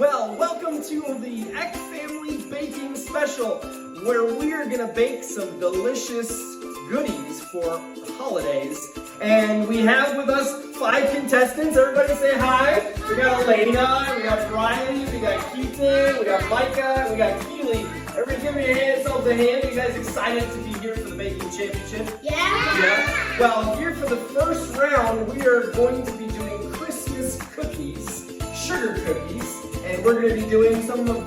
Well, welcome to the Eck Family Baking Special, where we're gonna bake some delicious goodies for the holidays. And we have with us 5 contestants. Everybody say hi. We got Elena, we got Riley, we got Keaton, we got Micah, we got Keely. Everybody give me your yourselves a hand. Are you guys excited to be here for the baking championship? Yeah. Well, here for the first round, we are going to be doing Christmas cookies, sugar cookies. And we're going to be doing some of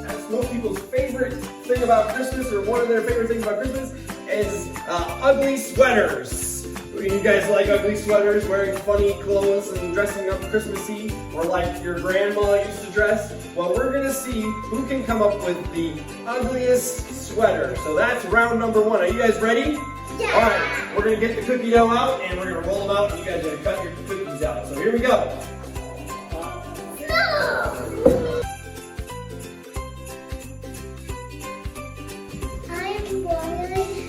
that's most people's favorite thing about Christmas, or one of their favorite things about Christmas, is ugly sweaters. You guys like ugly sweaters, wearing funny clothes and dressing up Christmassy, or like your grandma used to dress? Well, we're going to see who can come up with the ugliest sweater. So that's round number 1. Are you guys ready? Yeah. All right, we're going to get the cookie dough out, and we're going to roll them out, and you guys are going to cut your cookies out. So here we go. I'm Riley,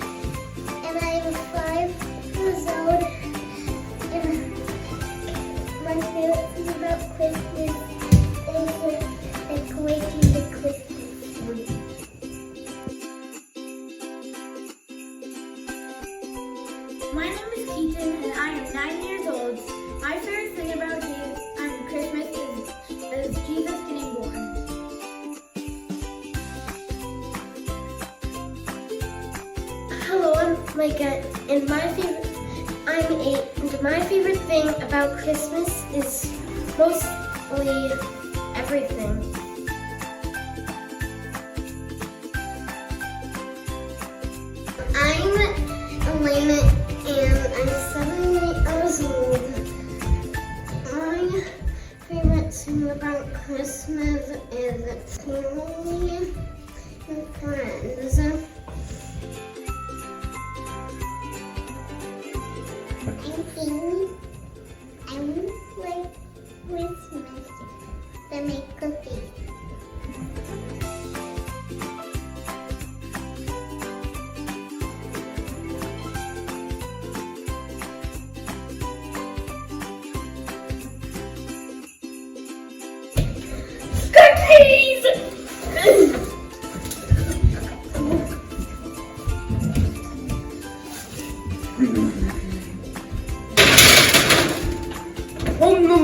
and I'm 5 years old, and my favorite thing about Christmas is decorating the Christmas tree. My name is Keaton, and I am 9 years old. My favorite thing about Christmas is Jesus getting born. Hello, I'm Micah, and I'm 8, and my favorite thing about Christmas is mostly everything. I'm Elena, and I'm 7 years old. My favorite thing about Christmas is family and friends. I'm Keely. I like Christmas. I make cookies. Cookies! Oh, no.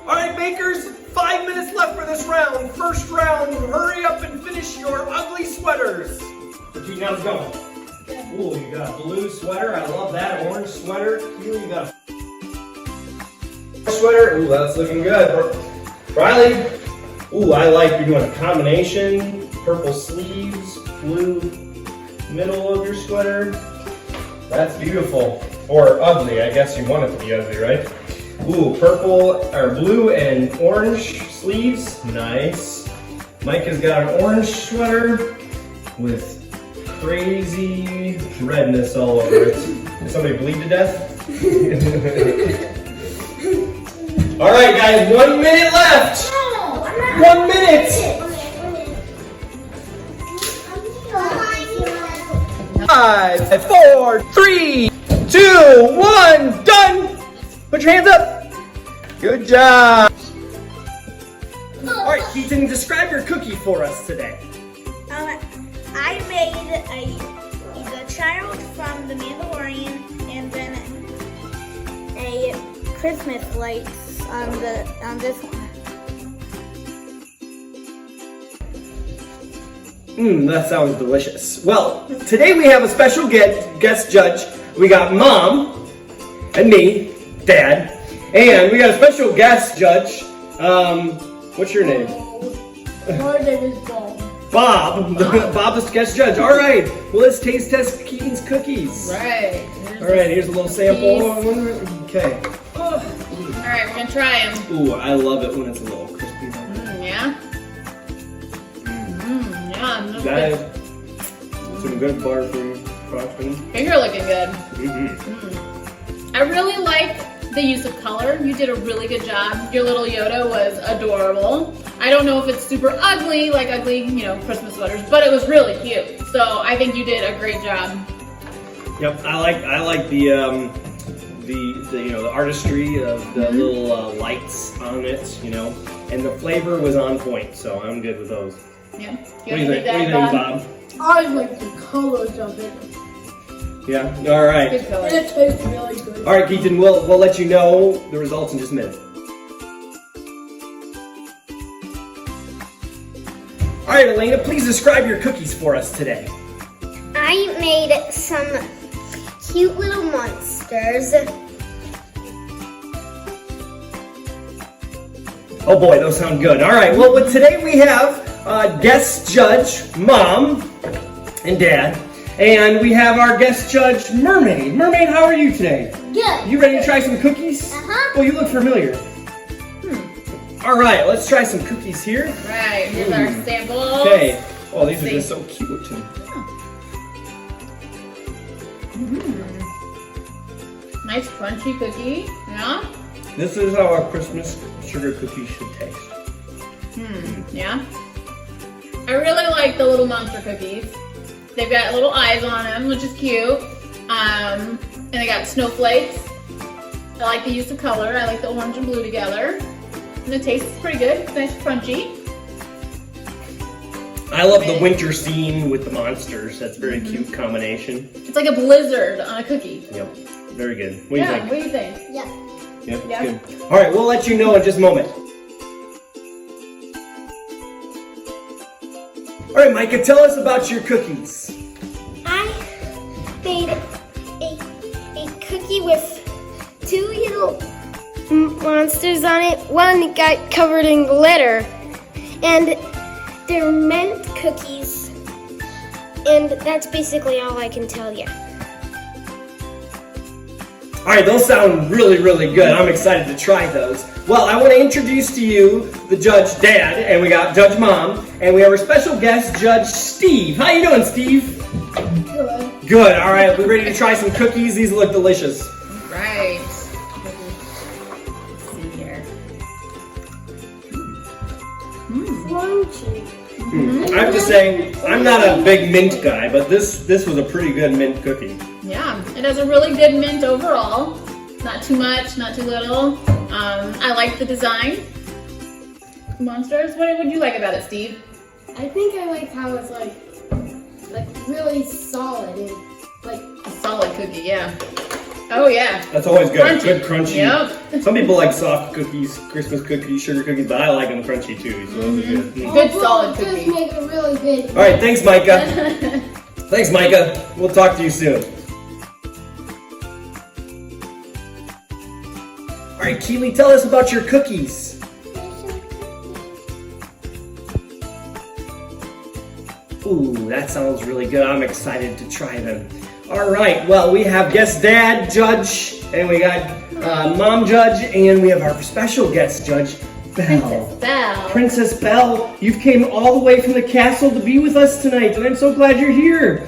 All right, bakers, 5 minutes left for this round. First round, hurry up and finish your ugly sweaters. Keaton, how's it going? Ooh, you got a blue sweater. I love that. Orange sweater. Keely, you got a sweater. Ooh, that's looking good. Riley, Ooh, I like you're doing a combination. Purple sleeves, blue middle of your sweater. That's beautiful. Or ugly, I guess you want it to be ugly, right? Ooh, purple or blue and orange sleeves. Nice. Mike has got an orange sweater with crazy redness all over it. Did somebody bleed to death? All right, guys, 1 minute left. 1 minute. 5, 4, 3, 2, 1, done. Put your hands up. Good job. All right, Keaton, describe your cookie for us today. I made the child from The Mandalorian and then a Christmas lights on this one. That sounds delicious. Well, today we have a special guest judge. We got Mom and me, Dad, and we got a special guest judge. What's your name? My name is Bob. Bob. Bob is the guest judge. All right. Well, let's taste test Keaton's cookies. Right. All right. Here's a little sample. Okay. All right, we're gonna try them. Ooh, I love it when it's a little crispy. Yeah. Yeah. Looks That good. is some good buttercream frosting. You're looking good. Mm-hmm. I really like the use of color. You did a really good job. Your little Yoda was adorable. I don't know if it's super ugly, like ugly, Christmas sweaters, but it was really cute. So I think you did a great job. Yep, I like the artistry of the little lights on it, and the flavor was on point. So I'm good with those. Yeah. What do you think, Bob? I like the colors of it. Yeah. All right. Good color. It tastes really good. All right, Keaton. We'll let you know the results in just a minute. All right, Elena. Please describe your cookies for us today. I made some cute little monsters. Oh boy, those sound good. All right. Well, today we have guest judge Mom and Dad. And we have our guest judge, Mermaid. Mermaid, how are you today? Good. You ready to try some cookies? Uh-huh. Oh, you look familiar. All right, let's try some cookies here. Right, here's our samples. Okay. Oh, these are See. just so cute. Nice crunchy cookie. Yeah. This is how our Christmas sugar cookies should taste. Yeah. I really like the little monster cookies. They've got little eyes on them, which is cute. And they got snowflakes. I like the use of color. I like the orange and blue together. And the taste is pretty good. It's nice crunchy. I love the winter scene with the monsters. That's a very cute combination. It's like a blizzard on a cookie. Yep. Very good. What do you Yeah, think? what do you think? Yep. Yep, Yeah. good. All right, we'll let you know in just a moment. All right, Micah, tell us about your cookies. I made a cookie with two little monsters on it. One got covered in glitter, and they're mint cookies. And that's basically all I can tell you. All right, those sound really, really good. I'm excited to try those. Well, I want to introduce to you the Judge Dad, and we got Judge Mom, and we have our special guest, Judge Steve. How you doing, Steve? Good. Good. All right, we're ready to try some cookies. These look delicious. Right. Let's see here. Crunchy. I have to say, I'm not a big mint guy, but this was a pretty good mint cookie. Yeah, it has a really good mint overall. Not too much, not too little. I like the design. Monsters, what would you like about it, Steve? I think I like how it's like really solid and like A solid cookie, yeah. Oh yeah. That's always good. Crunchy. Good crunchy. Yep. Some people like soft cookies, Christmas cookies, sugar cookies, but I like them crunchy too. So those are good. Good solid Just cookie. make it really good. All right, thanks, Micah. Thanks, Micah. We'll talk to you soon. All right, Keely, tell us about your cookies. Ooh, that sounds really good. I'm excited to try them. All right, well, we have guest dad, Judge, and we got mom, Judge, and we have our special guest, Judge, Belle. Belle. Princess Belle, you've came all the way from the castle to be with us tonight, and I'm so glad you're here.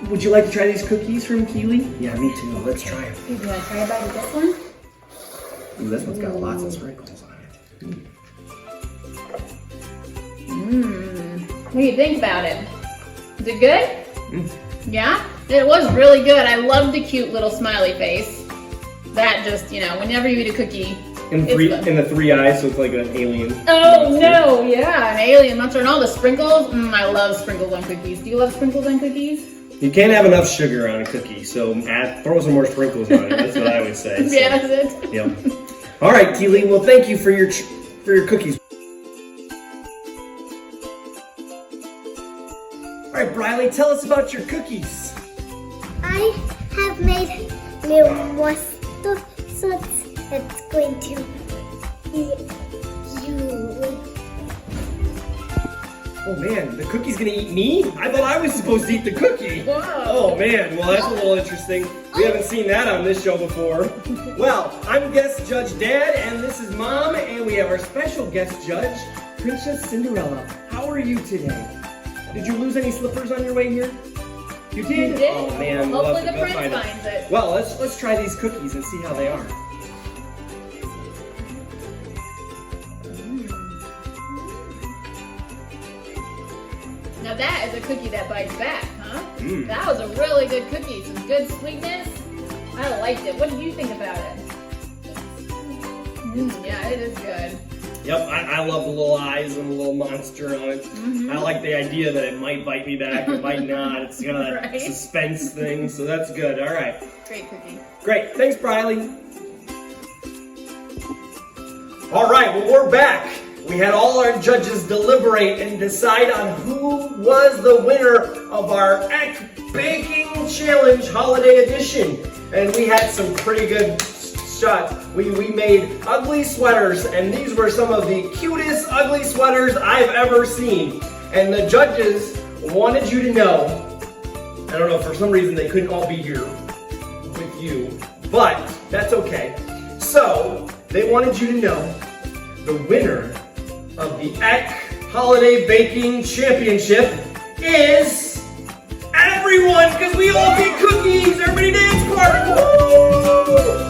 Would you like to try these cookies from Keely? Yeah, me too. Let's try them. You want to try a bite of this one? Ooh, this one's got lots of sprinkles on it. What do you think about it? Is it good? Yeah? It was really good. I love the cute little smiley face. That just, whenever you eat a cookie, And it's good. the three eyes, so it's like an alien. Oh no, yeah, an alien monster and all the sprinkles. I love sprinkles on cookies. Do you love sprinkles on cookies? You can't have enough sugar on a cookie, so throw some more sprinkles on it. That's what I would say. So, Yeah, that's it. Yep. All right, Keely. Well, thank you for your cookies. All right, Briley, tell us about your cookies. I have made little monster, so it's going to be you. Oh man, the cookie's gonna eat me? I thought I was supposed to eat the cookie. Whoa. Oh man, well that's a little interesting. We haven't seen that on this show before. Well, I'm guest Judge Dad, and this is Mom, and we have our special guest judge, Princess Cinderella. How are you today? Did you lose any slippers on your way here? You did? You did. Oh man, we'll Hopefully have the to go prince find finds it. Well, let's try these cookies and see how they are. Now that is a cookie that bites back, huh? Mm. That was a really good cookie. Some good sweetness. I liked it. What did you think about it? Yeah, it is good. Yep, I love the little eyes and the little monster on it. I like the idea that it might bite me back, it might not. It's got that Right. suspense thing, so that's good. All right. Great cookie. Great. Thanks, Briley. All right, well, we're back. We had all our judges deliberate and decide on who was the winner of our Egg Baking Challenge Holiday Edition. And we had some pretty good shots. We made ugly sweaters, and these were some of the cutest ugly sweaters I've ever seen. And the judges wanted you to know, I don't know, for some reason they couldn't all be here with you, but that's okay. So, they wanted you to know the winner of the Egg Holiday Baking Championship is everyone, because we all get cookies. Everybody dance party. Woo!